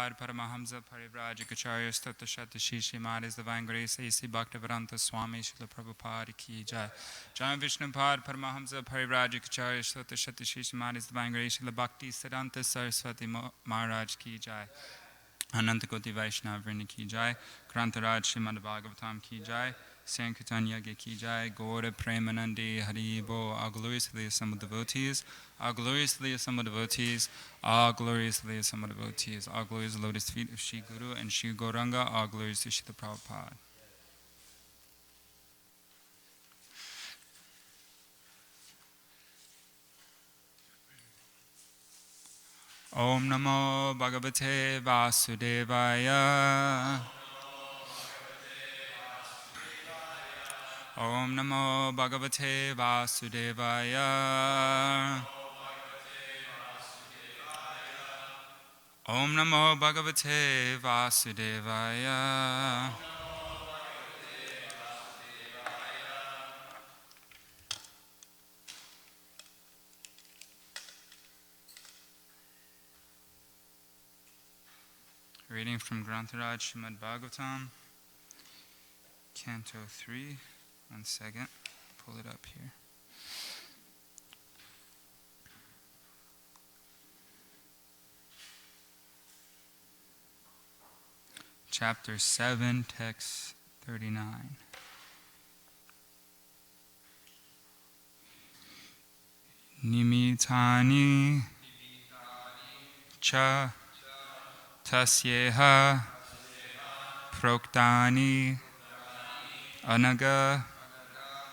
Prabhupada Paramahamsa Parivrajikacharya Stata Shatashi Shrimad Divine Grace A.C. Bhaktivedanta Swami Srila Prabhupada Ki Jai. Jai Vishnupad Paramahamsa Parivrajikacharya Stata Shatashi Shrimad Divine Grace Srila Bhakti Siddhanta Saraswati Maharaj Ki Jai. Ananta Koti Vaishnava Vrinda Ki Jai. Krantaraj Srimad Bhagavatam Ki Jai. Sankirtan Yagya Ki Jai. Gaura Premanandi Haribo. All gloriously assembled devotees. All gloriously assembled devotees. All gloriously assembled devotees. All glories to the lotus feet of Shiksha Guru and Shiksha Gauranga. All glories to Srila Prabhupada. Om Namo Bhagavate Vasudevaya. Om Namo Bhagavate Vasudevaya. Om Namo Bhagavate Vasudevaya. Reading from Grantaraj Srimad Bhagavatam, Canto 3. 1 second, pull it up here. Chapter 7, text 39. Nimitani cha tasyeha proktani anaga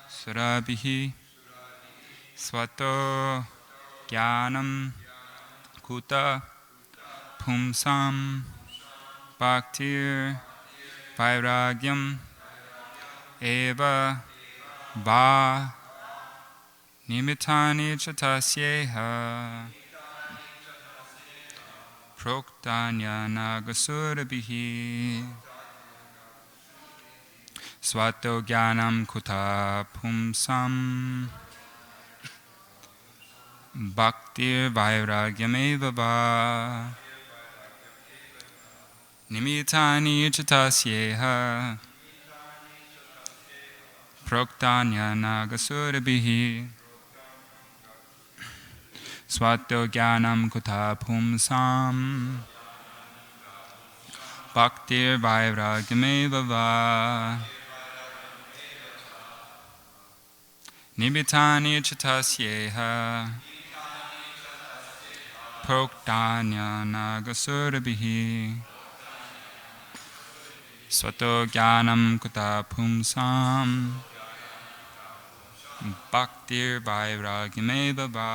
surabihi swato jnanam kuta pumsam bhaktir vairagyam eva va nimitani chatasyeha proktanya nagasurabihi swato jnanam kuta pumsam bhaktir vairagyam eva va nimitani chatasyeha proktanya nagasurabihi swato jnanam kuta pumsam bhaktir vairagyam eva va nimitani chatasyeha proktanya nagasurabihi swato jnanam kuta pumsam bhaktir vairagyam eva va.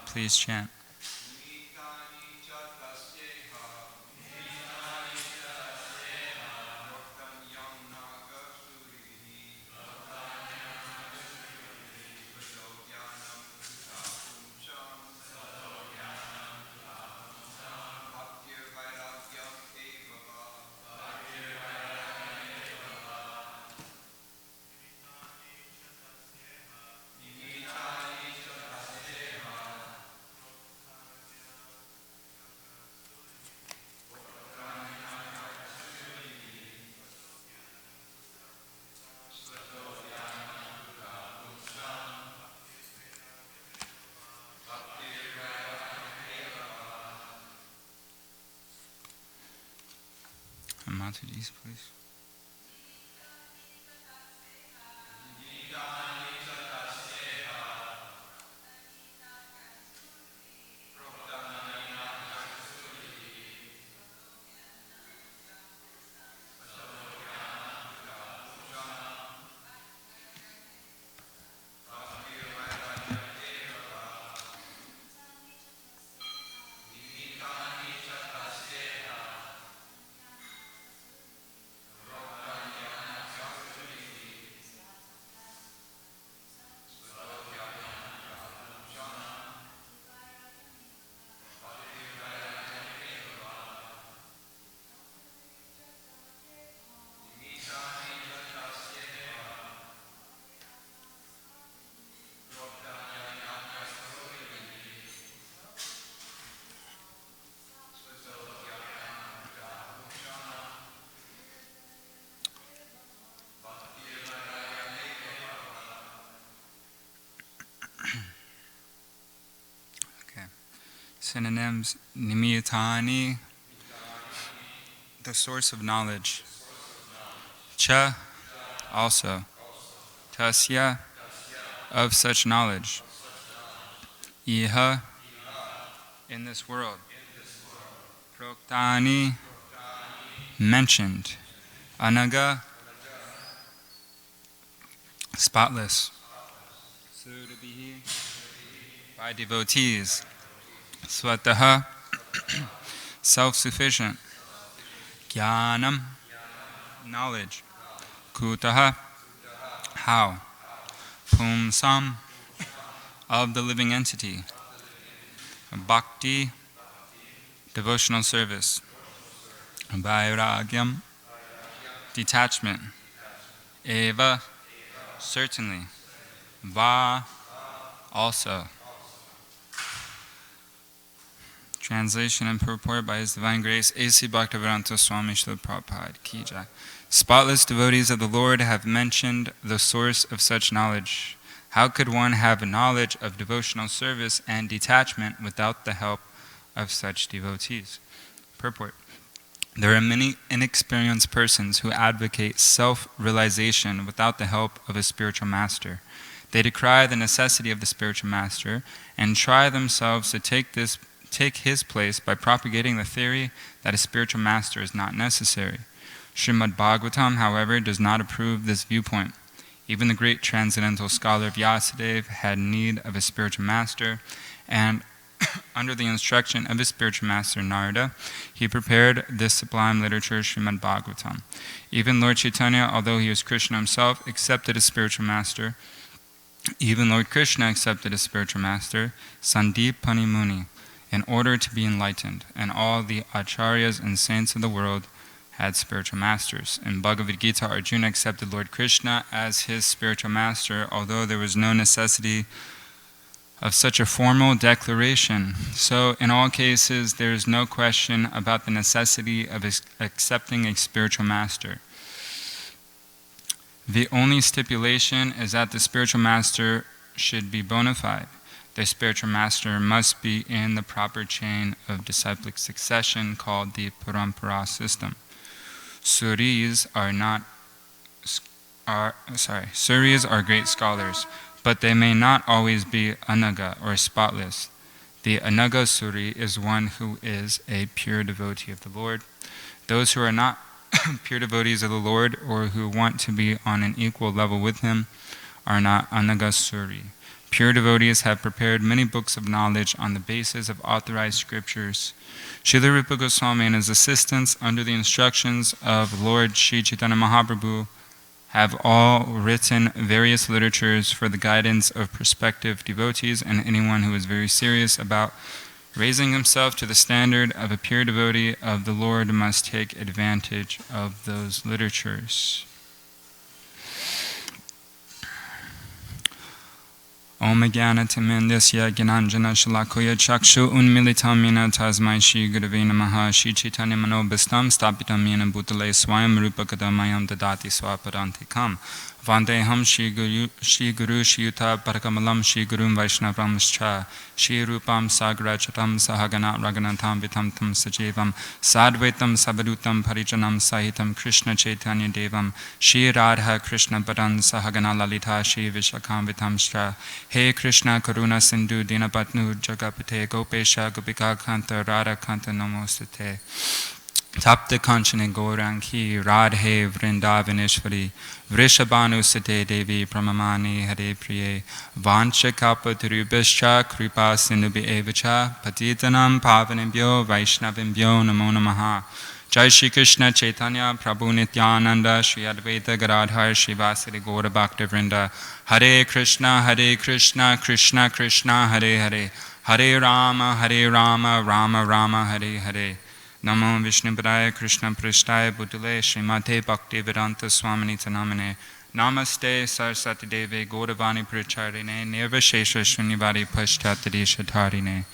Please chant. Mataji's, please. Synonyms: Nimitani, the source of knowledge. Cha, also. Tasya, of such knowledge. Iha, in this world. Proktani, mentioned. Anaga, spotless. Surabihi, by devotees. Swataha, self-sufficient. Jnanam, knowledge. Kutaha, how. Pumsam, of the living entity. Bhakti, devotional service. Vairagyam, detachment. Eva, certainly. Va, also. Translation and purport by His Divine Grace, A.C. Bhaktivedanta Swami Srila Prabhupada Ki Jai. Spotless devotees of the Lord have mentioned the source of such knowledge. How could one have knowledge of devotional service and detachment without the help of such devotees? Purport. There are many inexperienced persons who advocate self-realization without the help of a spiritual master. They decry the necessity of the spiritual master and try themselves to take his place by propagating the theory that a spiritual master is not necessary. Srimad Bhagavatam, however, does not approve this viewpoint. Even the great transcendental scholar Vyasadeva had need of a spiritual master, and under the instruction of his spiritual master Narada, he prepared this sublime literature, Srimad Bhagavatam. Even Lord Chaitanya, although he was Krishna himself, accepted a spiritual master. Even Lord Krishna accepted a spiritual master, Sandipani Muni, in order to be enlightened, and all the acharyas and saints of the world had spiritual masters. In Bhagavad Gita, Arjuna accepted Lord Krishna as his spiritual master, although there was no necessity of such a formal declaration. So, in all cases, there is no question about the necessity of accepting a spiritual master. The only stipulation is that the spiritual master should be bona fide. The spiritual master must be in the proper chain of disciplic succession called the Parampara system. Suris are great scholars, but they may not always be anaga or spotless. The anaga suri is one who is a pure devotee of the Lord. Those who are not pure devotees of the Lord or who want to be on an equal level with Him are not anaga suri. Pure devotees have prepared many books of knowledge on the basis of authorized scriptures. Srila Rupa Goswami and his assistants, under the instructions of Lord Sri Chaitanya Mahaprabhu, have all written various literatures for the guidance of prospective devotees and anyone who is very serious about raising himself to the standard of a pure devotee of the Lord must take advantage of those literatures. Om Jnana Timindasya Gyananjana Shalakoya Chakshu Unmilitam Yena Tasmai Shri Gurave Namaha Shri Chaitanya Manobhistam Stapitam Yena Bhutale Swayam Rupa Kadamayam Dadati Swapadantikam Vandeham Shri Guru Shri Yuta Parakamalam Shri Gurum Vaishnavamscha Shri Rupam Sagrachatam Sahagana Raganatam Vitam Tam Sajevam Sadvaitam Sabadutam Parijanam Sahitam Krishna Chaitanya Devam Shri Radha Krishna Padan Sahagana Lalita Shri Vishakam Vitamstra He Krishna Karuna Sindhu Dinapatnu Jagapate Gopesha Gopika Kanta Radha Kanta Namostate Tapta Kanchane Gaurangi Radhe Vrindavaneshwari Vrishabhanu Sate Devi Pramamani Hare Priye Vancha Kalpa Tarubhascha Kripa Sindhubi Evacha Patitanam Pavanibhyo Vaishnavibhyo Namo Namaha Jai Shri Krishna Chaitanya Prabhu Nityananda Shri Advaita Gadadhar Shri Vasari Gaura Bhakta Vrinda Hare Krishna Krishna Krishna Hare Hare Hare Rama Rama Rama Hare Hare Namo Vishnupadaya Krishna Prishtaya Bhutale Srimate Bhaktivedanta Swaminita Namane Namaste Saraswati Deve Gauravani Pracharine Nirvashesha Shrinivari Pashtatadisha Tarine.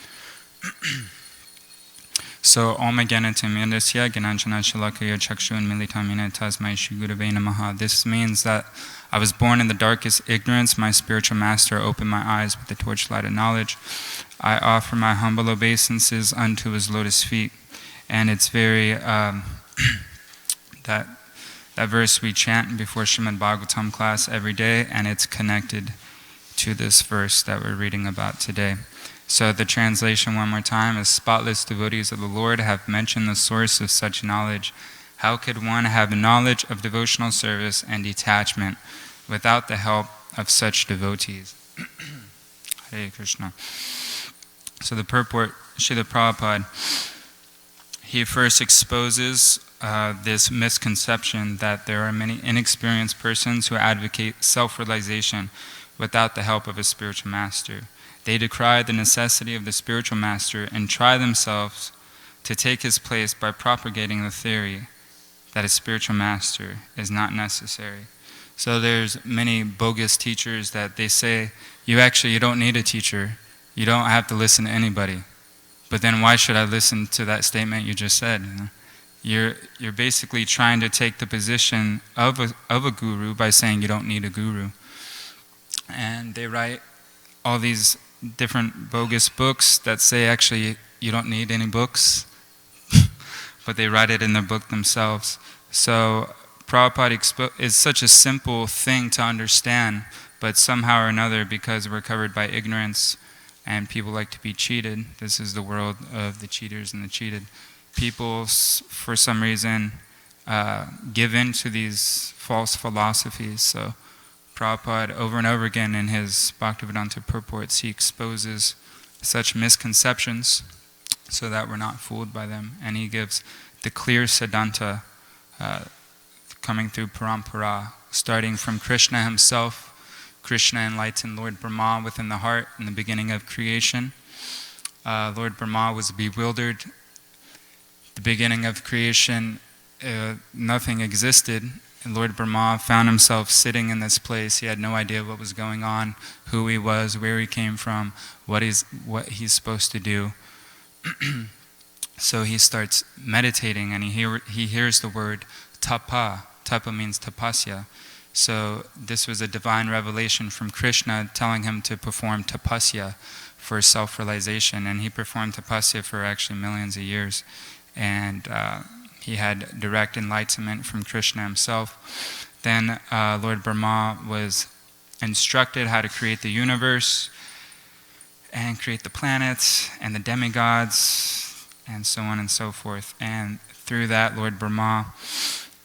So, Om Gyanatim Yadasya Gyananjana Shalakaya Chakshun Militamina Tasmai Shri Gurave Namaha. This means that I was born in the darkest ignorance. My spiritual master opened my eyes with the torchlight of knowledge. I offer my humble obeisances unto his lotus feet. And it's very, that verse we chant before Srimad Bhagavatam class every day, and it's connected to this verse that we're reading about today. So the translation one more time is, spotless devotees of the Lord have mentioned the source of such knowledge. How could one have knowledge of devotional service and detachment without the help of such devotees? Hare Krishna. So the purport, Srila Prabhupada, he first exposes this misconception that there are many inexperienced persons who advocate self-realization without the help of a spiritual master. They decry the necessity of the spiritual master and try themselves to take his place by propagating the theory that a spiritual master is not necessary. So there's many bogus teachers that they say, you don't need a teacher. You don't have to listen to anybody. But then why should I listen to that statement you just said? You're basically trying to take the position of a guru by saying you don't need a guru. And they write all these different bogus books that say actually you don't need any books, but they write it in their book themselves. So Prabhupada is such a simple thing to understand, but somehow or another, because we're covered by ignorance and people like to be cheated, this is the world of the cheaters and the cheated, people for some reason give in to these false philosophies. So Prabhupada, over and over again in his Bhaktivedanta purports, he exposes such misconceptions so that we're not fooled by them. And he gives the clear Siddhanta coming through Parampara, starting from Krishna himself. Krishna enlightened Lord Brahma within the heart in the beginning of creation. Lord Brahma was bewildered. The beginning of creation, nothing existed. And Lord Brahma found himself sitting in this place. He had no idea what was going on, who he was, where he came from, what he's supposed to do. So he starts meditating, and he hears the word tapa. Tapa means tapasya. So this was a divine revelation from Krishna telling him to perform tapasya for self-realization. And he performed tapasya for actually millions of years. And he had direct enlightenment from Krishna himself. Then Lord Brahma was instructed how to create the universe and create the planets and the demigods and so on and so forth. And through that, Lord Brahma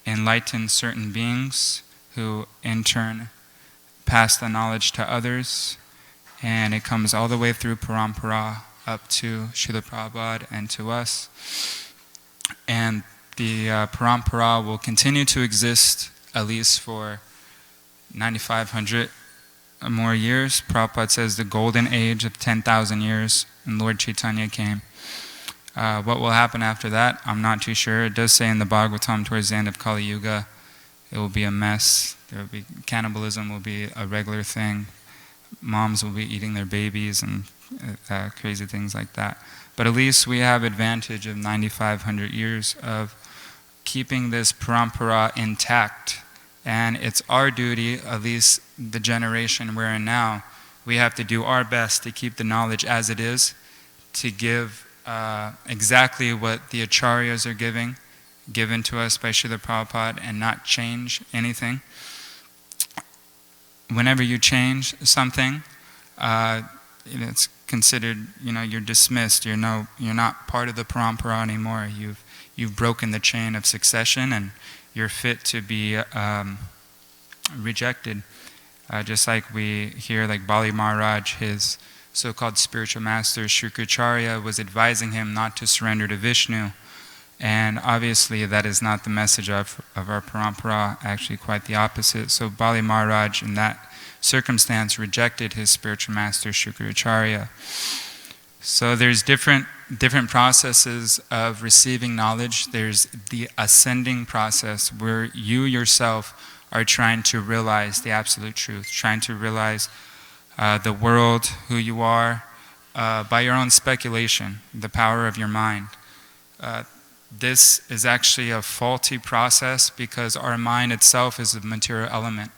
enlightened certain beings who in turn passed the knowledge to others. And it comes all the way through Parampara up to Srila Prabhupada and to us. And the Parampara will continue to exist at least for 9,500 or more years. Prabhupada says the golden age of 10,000 years, and Lord Chaitanya came. What will happen after that, I'm not too sure. It does say in the Bhagavatam towards the end of Kali Yuga, it will be a mess. There will be cannibalism will be a regular thing. Moms will be eating their babies and crazy things like that. But at least we have advantage of 9,500 years of keeping this parampara intact. And it's our duty, at least the generation we're in now, we have to do our best to keep the knowledge as it is, to give exactly what the acharyas are given to us by Srila Prabhupada, and not change anything. Whenever you change something, it's considered, you're dismissed. You're not part of the parampara anymore. You've broken the chain of succession, and you're fit to be rejected. Just like we hear, like Bali Maharaj, his so-called spiritual master Shukracharya was advising him not to surrender to Vishnu. And obviously that is not the message of our parampara, actually quite the opposite. So Bali Maharaj in that circumstance rejected his spiritual master Shukracharya. So there's different processes of receiving knowledge. There's the ascending process where you yourself are trying to realize the absolute truth, trying to realize the world, who you are, by your own speculation, the power of your mind. this is actually a faulty process because our mind itself is a material element.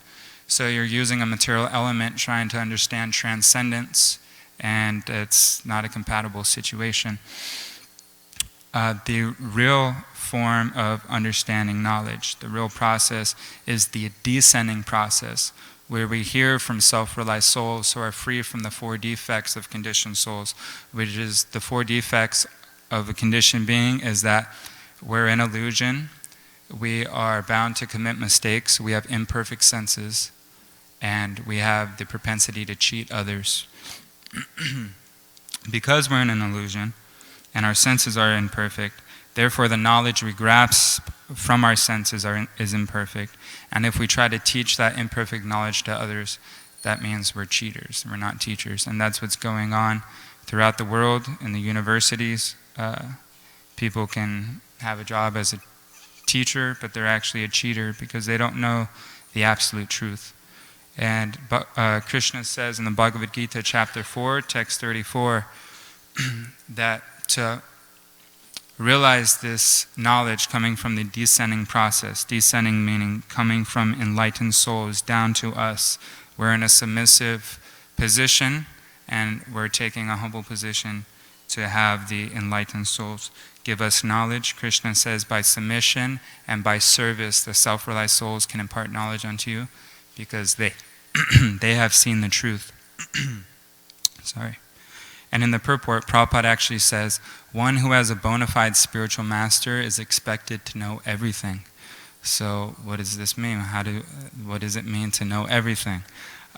So you're using a material element trying to understand transcendence, and it's not a compatible situation. The real form of understanding knowledge, the real process, is the descending process, where we hear from self-realized souls who are free from the 4 defects of conditioned souls, which is the 4 defects of a conditioned being is that we're in illusion, we are bound to commit mistakes, we have imperfect senses, and we have the propensity to cheat others. Because we're in an illusion, and our senses are imperfect, therefore the knowledge we grasp from our senses is imperfect. And if we try to teach that imperfect knowledge to others, that means we're cheaters, we're not teachers. And that's what's going on throughout the world, in the universities. People can have a job as a teacher, but they're actually a cheater because they don't know the absolute truth. And Krishna says in the Bhagavad Gita, chapter 4, text 34, that to realize this knowledge coming from the descending process, descending meaning coming from enlightened souls down to us, we're in a submissive position and we're taking a humble position to have the enlightened souls give us knowledge. Krishna says by submission and by service the self-realized souls can impart knowledge unto you because they have seen the truth. Sorry. And in the purport, Prabhupada actually says, one who has a bona fide spiritual master is expected to know everything. So what does this mean? What does it mean to know everything?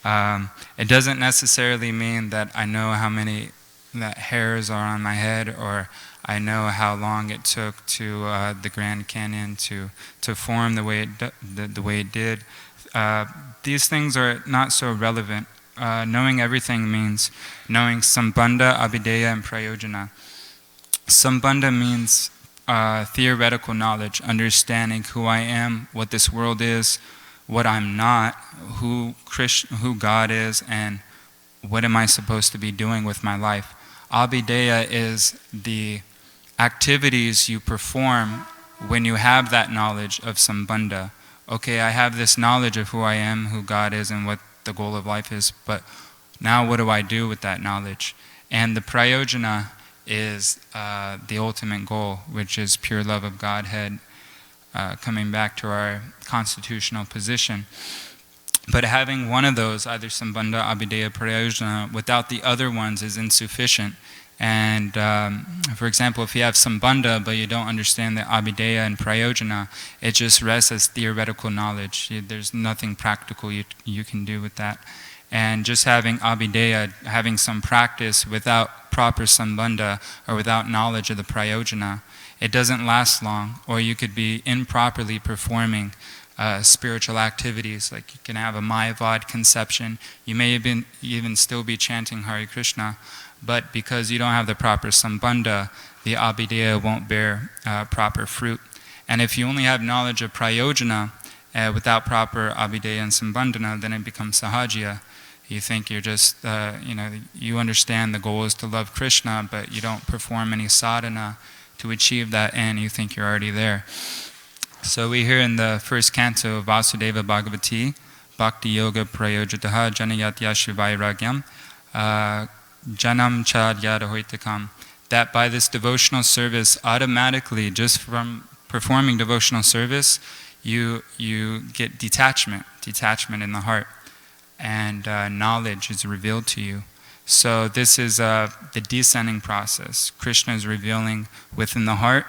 It doesn't necessarily mean that I know how many hairs are on my head, or I know how long it took to the Grand Canyon to form the way it did. These things are not so relevant. Knowing everything means knowing Sambandha, Abhideya, and Prayojana. Sambandha means theoretical knowledge, understanding who I am, what this world is, what I'm not, who God is, and what am I supposed to be doing with my life. Abhideya is the activities you perform when you have that knowledge of Sambandha. Okay, I have this knowledge of who I am, who God is, and what the goal of life is, but now what do I do with that knowledge? And the Prayojana is the ultimate goal, which is pure love of Godhead, coming back to our constitutional position. But having one of those, either Sambandha, Abhideya, Prayojana, without the other ones is insufficient. And for example, if you have Sambandha but you don't understand the Abhideya and Prayojana, it just rests as theoretical knowledge. There's nothing practical you can do with that. And just having Abhideya, having some practice without proper Sambandha or without knowledge of the Prayojana, it doesn't last long, or you could be improperly performing spiritual activities. Like you can have a Mayavad conception, you may even still be chanting Hare Krishna, but because you don't have the proper Sambandha, the Abhideya won't bear proper fruit. And if you only have knowledge of Prayojana without proper Abhideya and Sambandhana, then it becomes Sahajiya. You think you're just, you understand the goal is to love Krishna, but you don't perform any sadhana to achieve that end. You think you're already there. So we hear in the first canto of Vasudeva Bhagavati, Bhakti Yoga Prayojataha Janayatya Shivairagyam, Janam Chadyada Hoitakam, that by this devotional service, automatically, just from performing devotional service, you get detachment in the heart, and knowledge is revealed to you. So this is the descending process. Krishna is revealing within the heart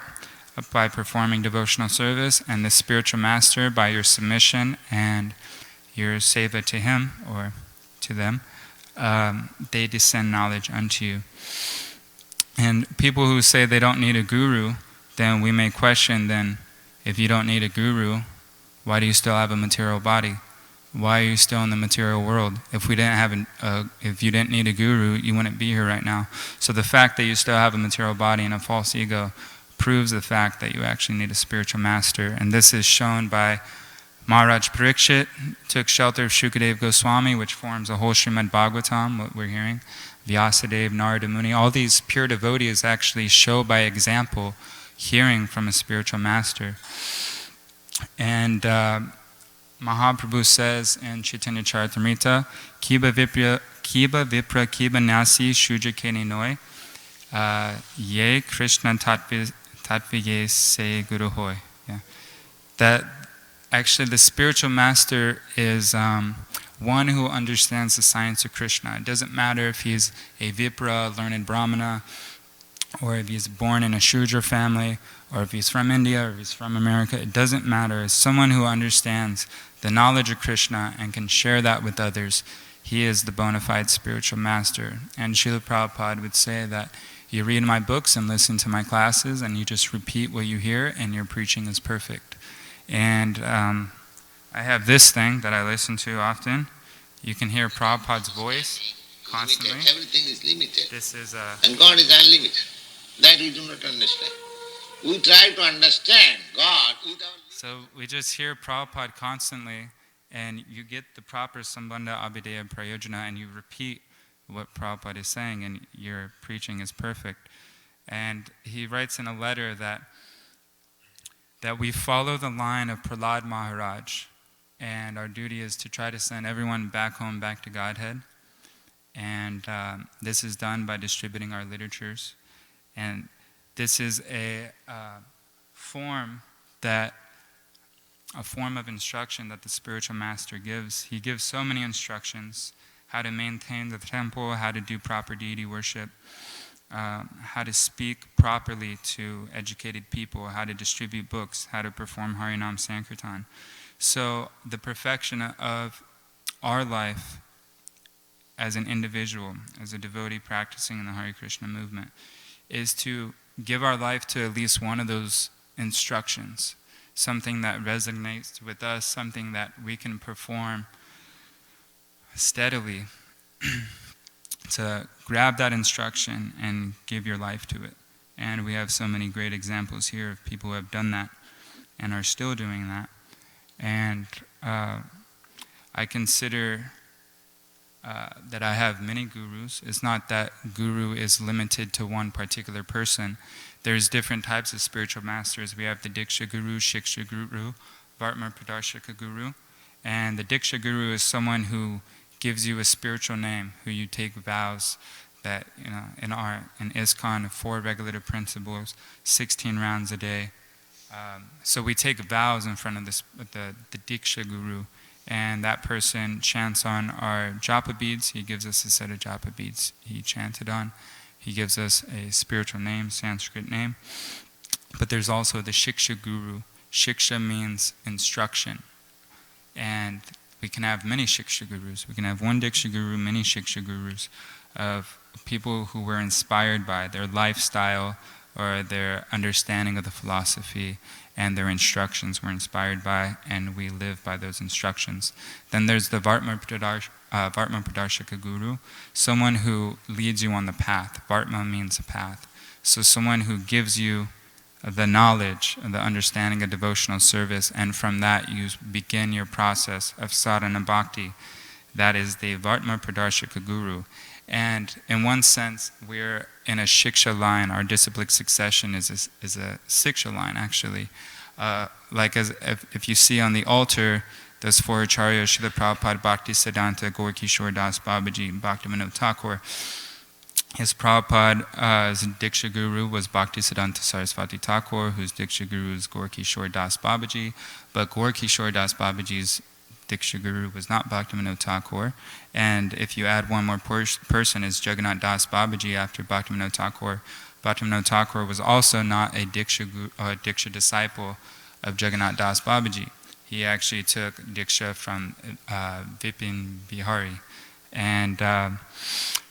by performing devotional service, and the spiritual master by your submission and your seva to him or to them. They descend knowledge unto you. And people who say they don't need a guru, then we may question, then if you don't need a guru, why do you still have a material body? Why are you still in the material world? If we didn't have if you didn't need a guru, you wouldn't be here right now. So the fact that you still have a material body and a false ego proves the fact that you actually need a spiritual master. And this is shown by Maharaj Parikshit took shelter of Shukadeva Goswami, which forms a whole Srimad Bhagavatam, what we're hearing. Vyasadeva, Narada Muni, all these pure devotees actually show by example hearing from a spiritual master. And Mahaprabhu says in Chaitanya Charitamrita, Kiba Vipra Kiba Nasi Shuja Keni Noi, Ye Krishna Tatviye Se Guru Hoy. Yeah. That actually the spiritual master is one who understands the science of Krishna. It doesn't matter if he's a Vipra, a learned Brahmana, or if he's born in a Shudra family, or if he's from India, or if he's from America. It doesn't matter. It's someone who understands the knowledge of Krishna and can share that with others. He is the bona fide spiritual master. And Srila Prabhupada would say that you read my books and listen to my classes and you just repeat what you hear and your preaching is perfect. And I have this thing that I listen to often. You can hear Prabhupada's voice constantly. Limited. Everything is limited. This is and God is unlimited. That we do not understand. We try to understand God with our... So we just hear Prabhupada constantly, and you get the proper Sambandha Abhideya Prayojana, and you repeat what Prabhupada is saying, and your preaching is perfect. And he writes in a letter that we follow the line of Prahlad Maharaj, and our duty is to try to send everyone back home, back to Godhead. And this is done by distributing our literatures. And this is a form of instruction that the spiritual master gives. He gives so many instructions: how to maintain the temple, how to do proper deity worship, how to speak properly to educated people, how to distribute books, how to perform Harinam Sankirtan. So the perfection of our life as an individual, as a devotee practicing in the Hare Krishna movement, is to give our life to at least one of those instructions, something that resonates with us, something that we can perform steadily, to grab that instruction and give your life to it. And we have so many great examples here of people who have done that and are still doing that. And I consider that I have many gurus. It's not that guru is limited to one particular person. There's different types of spiritual masters. We have the Diksha Guru, Shiksha Guru, Vartma Pradarshaka Guru. And the Diksha Guru is someone who gives you a spiritual name, who you take vows that, in ISKCON, 4 regulative principles, 16 rounds a day. So we take vows in front of the Diksha Guru, and that person chants on our japa beads. He gives us a set of japa beads he chanted on. He gives us a spiritual name, Sanskrit name. But there's also the Shiksha Guru. Shiksha means instruction. And we can have many Shiksha Gurus. We can have one Diksha Guru, many Shiksha Gurus, of people who were inspired by their lifestyle or their understanding of the philosophy, and their instructions were inspired by, and we live by those instructions. Then there's the Vartma Pradarshaka Guru, someone who leads you on the path. Vartma means a path. So someone who gives you the knowledge and the understanding of devotional service, and from that you begin your process of sadhana bhakti. That is the Vartma Pradarshaka Guru. And in one sense, we're in a shiksha line. Our disciplic succession is a siksha line, actually. If you see on the altar, those 4 acharyas, Srila Prabhupada, Bhakti Siddhanta, Gaur Kishore Das Babaji, Bhaktivinoda Thakur. His Prabhupada's Diksha Guru was Bhakti Siddhanta Saraswati Thakur, whose Diksha Guru is Gaur Kishore Das Babaji. But Gaur Kishore Das Babaji's Diksha Guru was not Bhaktivinoda Thakur. And if you add one more person, is Jagannath Das Babaji after Bhaktivinoda Thakur. Bhaktivinoda Thakur was also not a Diksha disciple of Jagannath Das Babaji. He actually took Diksha from Vipin Bihari. And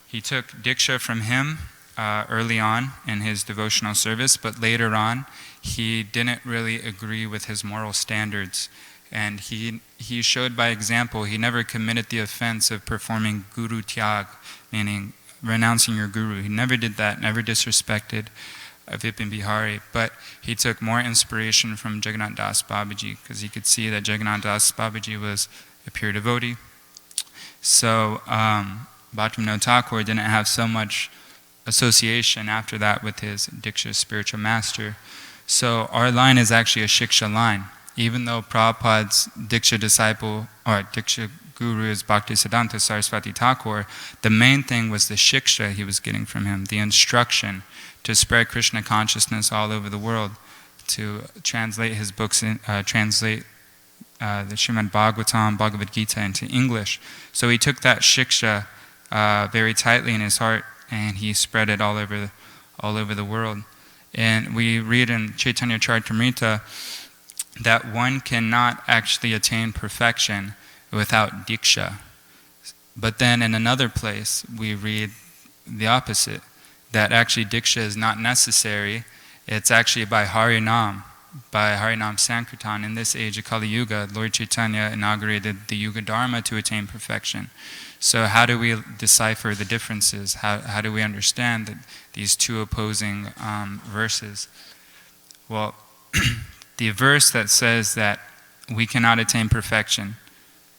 he took Diksha from him early on in his devotional service, but later on he didn't really agree with his moral standards. And he showed by example. He never committed the offense of performing guru tyag, meaning renouncing your guru. He never did that, never disrespected Vipin Bihari. But he took more inspiration from Jagannath Das Babaji, because he could see that Jagannath Das Babaji was a pure devotee. So Bhaktivinoda Thakur didn't have so much association after that with his Diksha spiritual master. So our line is actually a Shiksha line. Even though Prabhupada's Diksha disciple, or Diksha Guru is Bhaktisiddhanta Saraswati Thakur, the main thing was the Shiksha he was getting from him, the instruction to spread Krishna consciousness all over the world, to translate his books, translate the Srimad Bhagavatam, Bhagavad Gita into English. So he took that Shiksha very tightly in his heart, and he spread it all over the world. And we read in Chaitanya Charitamrita that one cannot actually attain perfection without Diksha. But then in another place we read the opposite, that actually Diksha is not necessary. It's actually by Harinam Sankirtan. In this age of Kali Yuga, Lord Chaitanya inaugurated the Yuga Dharma to attain perfection. So how do we decipher the differences? How do we understand these two opposing verses? Well, the verse that says that we cannot attain perfection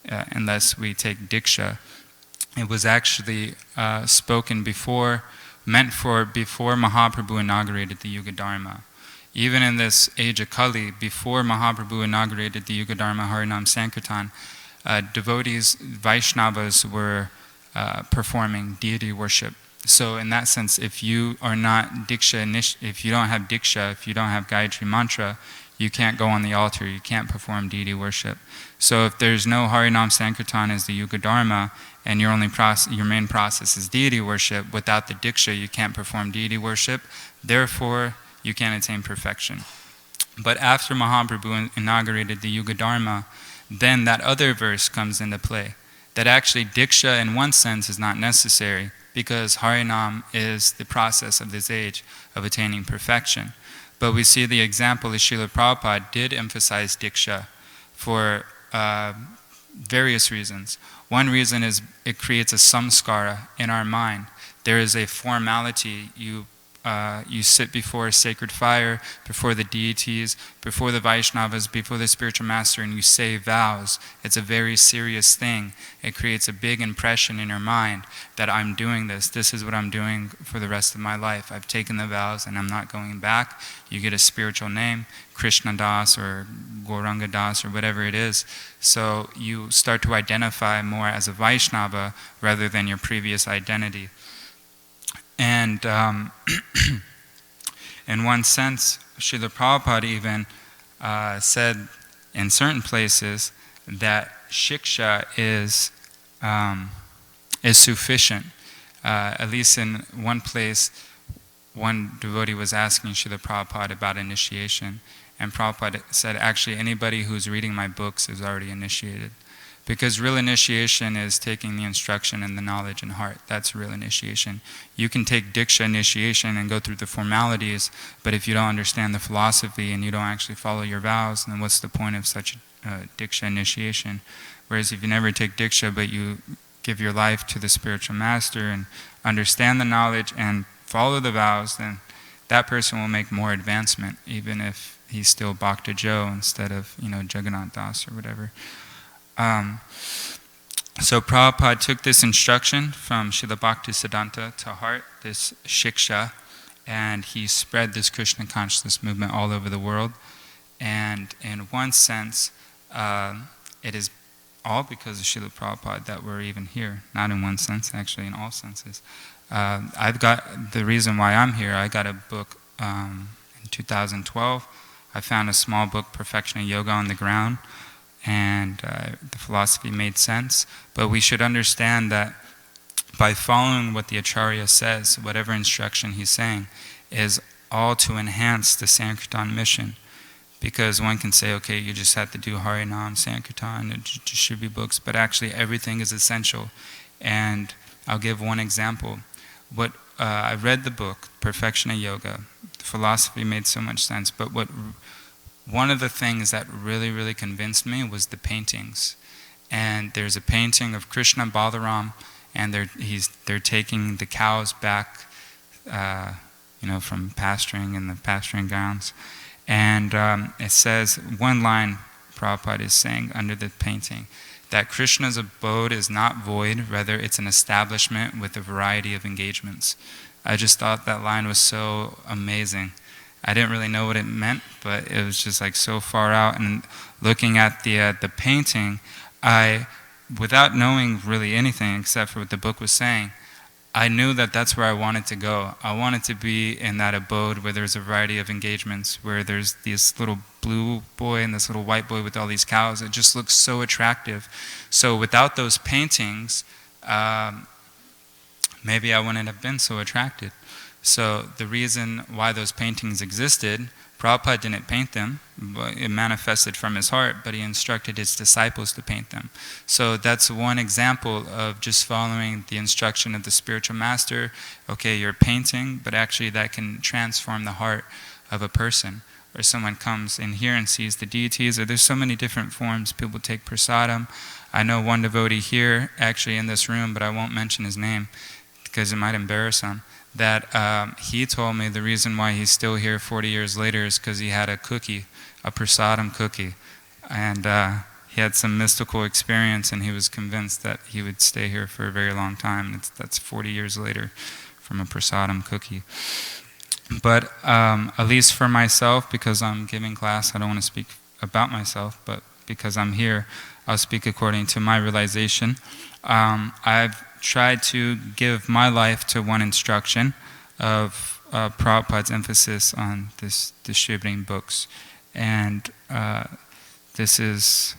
unless we take Diksha, it was actually spoken before, meant for before Mahaprabhu inaugurated the Yuga Dharma. Even in this age of Kali, before Mahaprabhu inaugurated the Yuga Dharma Harinam Sankirtan, devotees, Vaishnavas were performing deity worship. So in that sense, if you are not Diksha, if you don't have Diksha, if you don't have Gayatri Mantra, you can't go on the altar, you can't perform deity worship. So if there's no Harinam Sankirtan as the Yuga Dharma, and your main process is deity worship, without the Diksha you can't perform deity worship, therefore you can't attain perfection. But after Mahaprabhu inaugurated the Yuga Dharma, then that other verse comes into play, that actually Diksha in one sense is not necessary, because Harinam is the process of this age of attaining perfection. But we see the example that Srila Prabhupada did emphasize Diksha for various reasons. One reason is it creates a samskara in our mind. There is a formality. You sit before a sacred fire, before the deities, before the Vaishnavas, before the spiritual master, and you say vows. It's a very serious thing. It creates a big impression in your mind that I'm doing this. This is what I'm doing for the rest of my life. I've taken the vows and I'm not going back. You get a spiritual name, Krishna Das or Gauranga Das or whatever it is. So you start to identify more as a Vaishnava rather than your previous identity. And in one sense, Srila Prabhupada even said in certain places that Shiksha is sufficient. At least in one place, one devotee was asking Srila Prabhupada about initiation, and Prabhupada said, actually anybody who's reading my books is already initiated. Because real initiation is taking the instruction and the knowledge in heart. That's real initiation. You can take Diksha initiation and go through the formalities, but if you don't understand the philosophy and you don't actually follow your vows, then what's the point of such Diksha initiation? Whereas if you never take Diksha, but you give your life to the spiritual master and understand the knowledge and follow the vows, then that person will make more advancement, even if he's still Bhakta Joe instead of, Jagannath Das or whatever. So Prabhupada took this instruction from Srila Bhaktisiddhanta to heart, this Shiksha, and he spread this Krishna consciousness movement all over the world. And in one sense, it is all because of Srila Prabhupada that we're even here. Not in one sense, actually in all senses. I've got, the reason why I'm here, I got a book in 2012. I found a small book, Perfection of Yoga on the Ground, and the philosophy made sense. But we should understand that by following what the Acharya says, whatever instruction he's saying, is all to enhance the Sankirtan mission. Because one can say, okay, you just have to do Harinam, Sankirtan, it just should be books, but actually everything is essential. And I'll give one example. I read the book, Perfection of Yoga. The philosophy made so much sense, but one of the things that really, really convinced me was the paintings. And there's a painting of Krishna and Balaram, and they're taking the cows back, from pasturing in the pasturing grounds. And it says, one line Prabhupada is saying under the painting, that Krishna's abode is not void, rather it's an establishment with a variety of engagements. I just thought that line was so amazing. I didn't really know what it meant, but it was just like so far out. And looking at the painting, without knowing really anything except for what the book was saying, I knew that that's where I wanted to go. I wanted to be in that abode where there's a variety of engagements, where there's this little blue boy and this little white boy with all these cows. It just looks so attractive. So without those paintings, maybe I wouldn't have been so attracted. So the reason why those paintings existed, Prabhupada didn't paint them, but it manifested from his heart, but he instructed his disciples to paint them. So that's one example of just following the instruction of the spiritual master. Okay, you're painting, but actually that can transform the heart of a person. Or someone comes in here and sees the deities, or there's so many different forms. People take prasadam. I know one devotee here, actually in this room, but I won't mention his name because it might embarrass him, that he told me the reason why he's still here 40 years later is because he had a cookie, a prasadam cookie. And he had some mystical experience, and he was convinced that he would stay here for a very long time. That's 40 years later from a prasadam cookie. But at least for myself, because I'm giving class, I don't want to speak about myself, but because I'm here, I'll speak according to my realization. I've tried to give my life to one instruction of Prabhupada's emphasis on this distributing books. And this is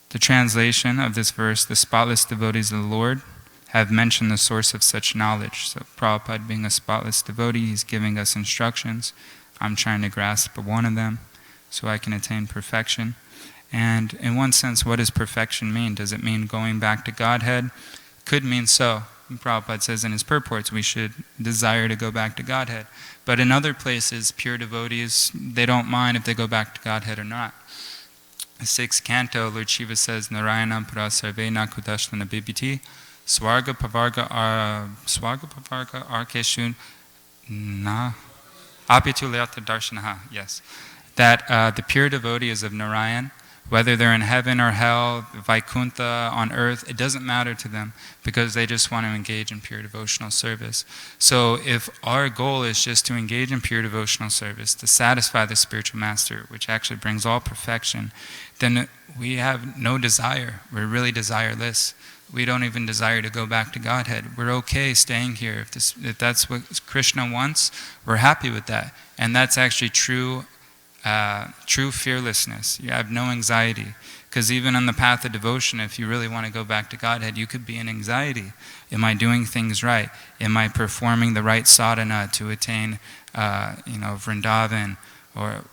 the translation of this verse: the spotless devotees of the Lord have mentioned the source of such knowledge. So Prabhupada being a spotless devotee, he's giving us instructions. I'm trying to grasp one of them so I can attain perfection. And in one sense, what does perfection mean? Does it mean going back to Godhead? Could mean so. And Prabhupada says in his purports we should desire to go back to Godhead. But in other places, pure devotees, they don't mind if they go back to Godhead or not. The 6th canto, Lord Shiva says, Narayanam para sarvena kudashlana bibhiti swarga pavarga arkeshun na apyatulayata darshanaha. Yes. That the pure devotees of Narayan, whether they're in heaven or hell, Vaikuntha, on earth, it doesn't matter to them because they just want to engage in pure devotional service. So if our goal is just to engage in pure devotional service, to satisfy the spiritual master, which actually brings all perfection, then we have no desire. We're really desireless. We don't even desire to go back to Godhead. We're okay staying here. If that's what Krishna wants, we're happy with that. And that's actually true fearlessness. You have no anxiety. Because even on the path of devotion, if you really want to go back to Godhead, you could be in anxiety. Am I doing things right? Am I performing the right sadhana to attain, Vrindavan? Or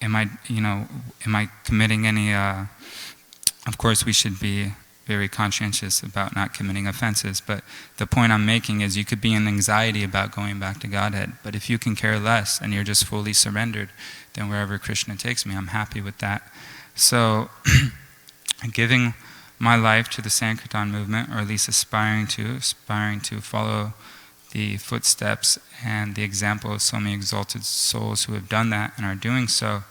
am I committing any? Of course, we should be very conscientious about not committing offenses. But the point I'm making is you could be in anxiety about going back to Godhead. But if you can care less and you're just fully surrendered, then wherever Krishna takes me, I'm happy with that. So, giving my life to the Sankirtan movement, or at least aspiring to follow the footsteps and the example of so many exalted souls who have done that and are doing so,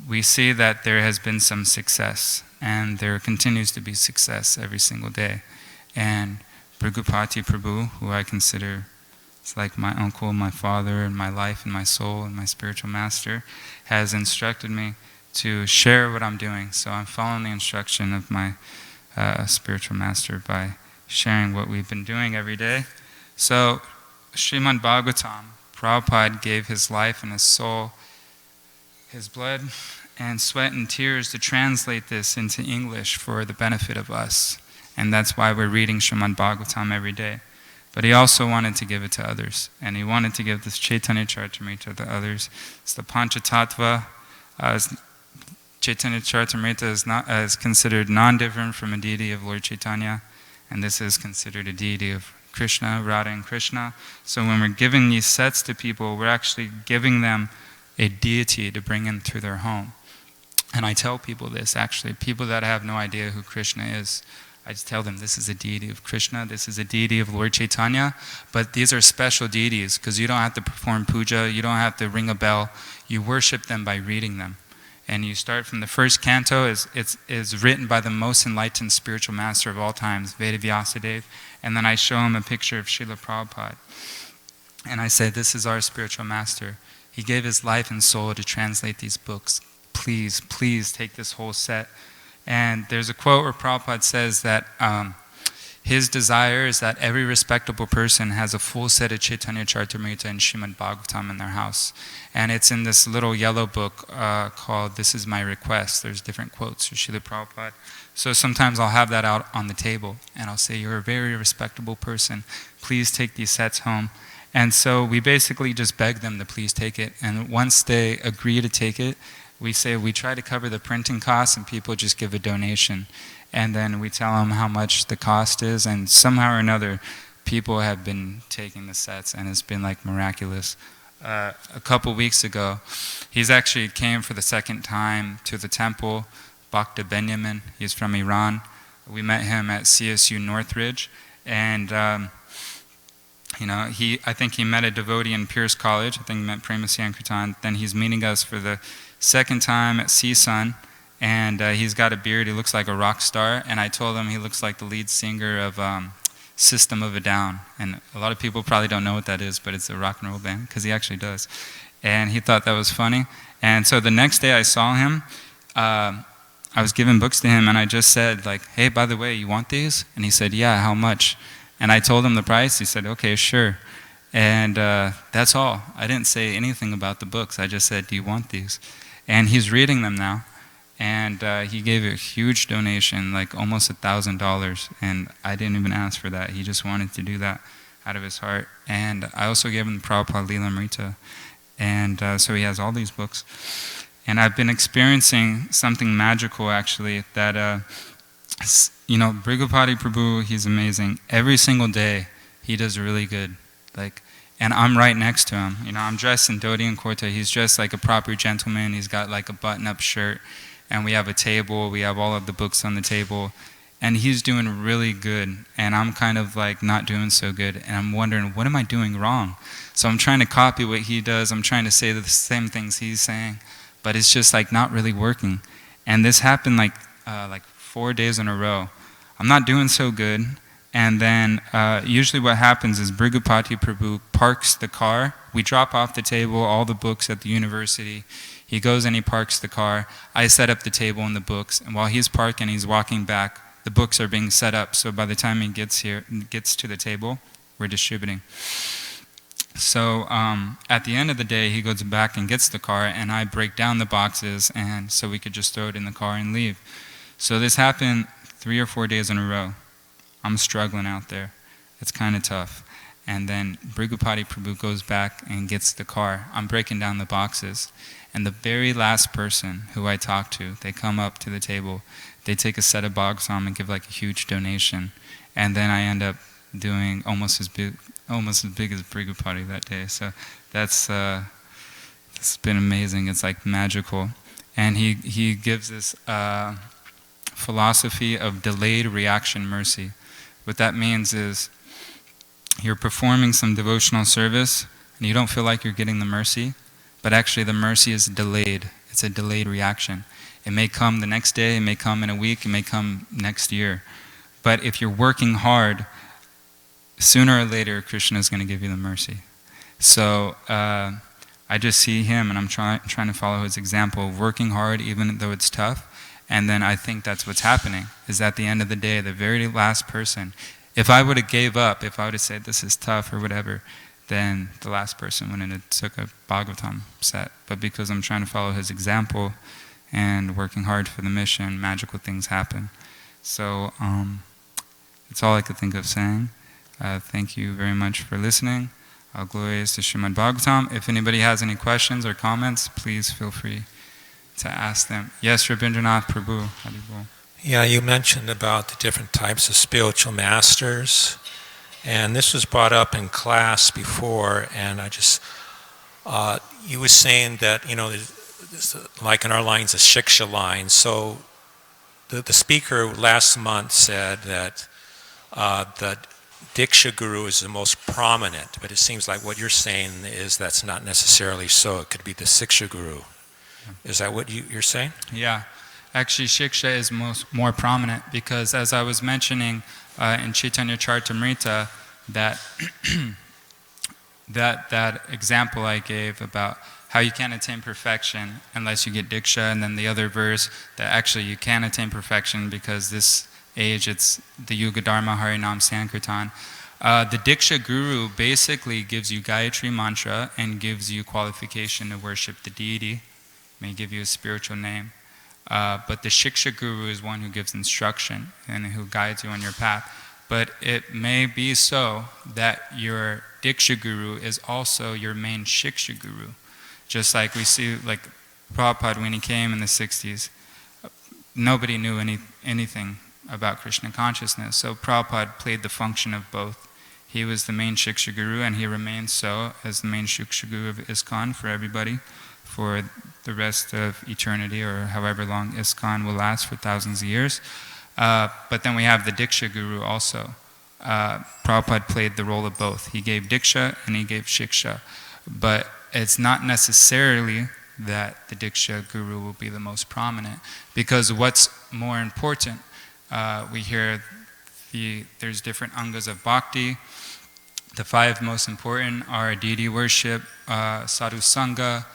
we see that there has been some success, and there continues to be success every single day. And Bhrigupati Prabhu, who I consider it's like my uncle, my father, and my life, and my soul, and my spiritual master, has instructed me to share what I'm doing. So I'm following the instruction of my spiritual master by sharing what we've been doing every day. So Srimad Bhagavatam, Prabhupada gave his life and his soul, his blood and sweat and tears to translate this into English for the benefit of us. And that's why we're reading Srimad Bhagavatam every day. But he also wanted to give it to others. And he wanted to give this Chaitanya Charitamrita to others. It's the Panchatattva. Chaitanya Charitamrita is considered non-different from a deity of Lord Chaitanya. And this is considered a deity of Krishna, Radha and Krishna. So when we're giving these sets to people, we're actually giving them a deity to bring into their home. And I tell people this, actually, people that have no idea who Krishna is, I just tell them this is a deity of Krishna, this is a deity of Lord Chaitanya, but these are special deities because you don't have to perform puja, you don't have to ring a bell, you worship them by reading them. And you start from the first canto, is written by the most enlightened spiritual master of all times, Veda Vyasadeva, and then I show him a picture of Srila Prabhupada. And I say, this is our spiritual master. He gave his life and soul to translate these books. Please, please take this whole set. And there's a quote where Prabhupada says that his desire is that every respectable person has a full set of Chaitanya Charitamrita and Srimad Bhagavatam in their house. And it's in this little yellow book called This Is My Request. There's different quotes from Srila Prabhupada. So sometimes I'll have that out on the table, and I'll say, you're a very respectable person. Please take these sets home. And so we basically just beg them to please take it. And once they agree to take it, we say we try to cover the printing costs, and people just give a donation. And then we tell them how much the cost is, and somehow or another, people have been taking the sets, and it's been like miraculous. A couple weeks ago, he's actually came for the second time to the temple, Bhakta Benjamin. He's from Iran. We met him at CSU Northridge, and I think he met a devotee in Pierce College. I think he met Prema Sankirtan. Then he's meeting us for the second time at CSUN, and he's got a beard. He looks like a rock star. And I told him he looks like the lead singer of System of a Down. And a lot of people probably don't know what that is, but it's a rock and roll band, because he actually does. And he thought that was funny. And so the next day I saw him, I was giving books to him, and I just said, like, hey, by the way, you want these? And he said, yeah, how much? And I told him the price. He said, okay, sure. And that's all. I didn't say anything about the books. I just said, do you want these? And he's reading them now. And he gave a huge donation, like almost $1,000. And I didn't even ask for that. He just wanted to do that out of his heart. And I also gave him the Prabhupada Lilamrita. And so he has all these books. And I've been experiencing something magical, actually, that Brigupati Prabhu, he's amazing. Every single day, he does really good. And I'm right next to him. I'm dressed in dhoti and kurta. He's dressed like a proper gentleman. He's got like a button-up shirt. And we have a table. We have all of the books on the table. And he's doing really good. And I'm kind of like not doing so good. And I'm wondering, what am I doing wrong? So I'm trying to copy what he does. I'm trying to say the same things he's saying. But it's just like not really working. And this happened like 4 days in a row. I'm not doing so good. And then usually what happens is Brigupati Prabhu parks the car. We drop off the table, all the books at the university. He goes and he parks the car. I set up the table and the books. And while he's parking, he's walking back. The books are being set up. So by the time he gets to the table, we're distributing. So at the end of the day, he goes back and gets the car, and I break down the boxes, and so we could just throw it in the car and leave. So this happened 3 or 4 days in a row. I'm struggling out there. It's kind of tough. And then Brigupati Prabhu goes back and gets the car. I'm breaking down the boxes. And the very last person who I talk to, they come up to the table. They take a set of Bhagavatam and give like a huge donation. And then I end up doing almost as big as Brigupati that day. So it's been amazing. It's like magical. And he gives this philosophy of delayed reaction mercy. What that means is you're performing some devotional service and you don't feel like you're getting the mercy, but actually the mercy is delayed. It's a delayed reaction. It may come the next day, it may come in a week, it may come next year. But if you're working hard, sooner or later Krishna is going to give you the mercy. So I just see him and I'm trying to follow his example of working hard even though it's tough. And then I think that's what's happening, is at the end of the day, the very last person, if I would have gave up, if I would have said this is tough or whatever, then the last person wouldn't have took a Bhagavatam set. But because I'm trying to follow his example and working hard for the mission, magical things happen. So that's all I could think of saying. Thank you very much for listening. All glories to Srimad Bhagavatam. If anybody has any questions or comments, please feel free to ask them. Yes, Rabindranath Prabhu. Haribol. Yeah, you mentioned about the different types of spiritual masters, and this was brought up in class before, and I just, you were saying that, like in our lines, a Shiksha line, so the speaker last month said that that Diksha Guru is the most prominent, but it seems like what you're saying is that's not necessarily so. It could be the Shiksha Guru. Is that what you're saying? Yeah. Actually, Shiksha is more prominent because, as I was mentioning in Chaitanya Charitamrita, that that example I gave about how you can't attain perfection unless you get Diksha, and then the other verse that actually you can attain perfection because this age it's the Yuga Dharma Harinam Sankirtan. The Diksha Guru basically gives you Gayatri mantra and gives you qualification to worship the deity, may give you a spiritual name. But the Shiksha Guru is one who gives instruction and who guides you on your path. But it may be so that your Diksha Guru is also your main Shiksha Guru. Just like we see, like Prabhupada when he came in the 60s, nobody knew anything about Krishna consciousness. So Prabhupada played the function of both. He was the main Shiksha Guru, and he remains so as the main Shiksha Guru of ISKCON for everybody for the rest of eternity, or however long ISKCON will last, for thousands of years. But then we have the Diksha Guru also. Prabhupada played the role of both. He gave Diksha and he gave Shiksha. But it's not necessarily that the Diksha Guru will be the most prominent, because what's more important, we hear there's different angas of bhakti. The 5 most important are deity worship, sadhu sangha,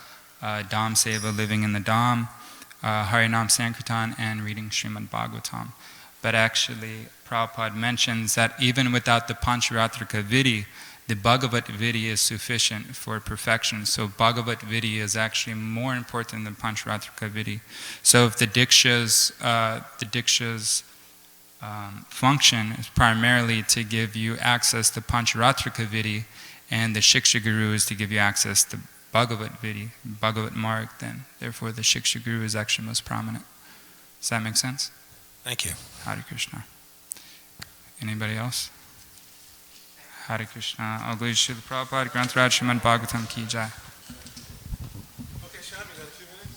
Dham Seva, living in the Dham, Harinam Sankirtan, and reading Srimad Bhagavatam. But actually, Prabhupada mentions that even without the Pancharatrika Vidhi, the Bhagavat Vidhi is sufficient for perfection. So Bhagavat Vidhi is actually more important than Pancharatrika Vidhi. So if the Diksha's function is primarily to give you access to Pancharatrika Vidhi, and the Shiksha Guru is to give you access to Bhagavat Vidhi, Bhagavat Marg, then therefore the Shiksha Guru is actually most prominent. Does that make sense? Thank you. Hare Krishna. Anybody else? Hare Krishna. All glory to Srila Prabhupada, Granth Raj Srimad Bhagavatam Ki Jai. Okay, Sham, you got 2 minutes?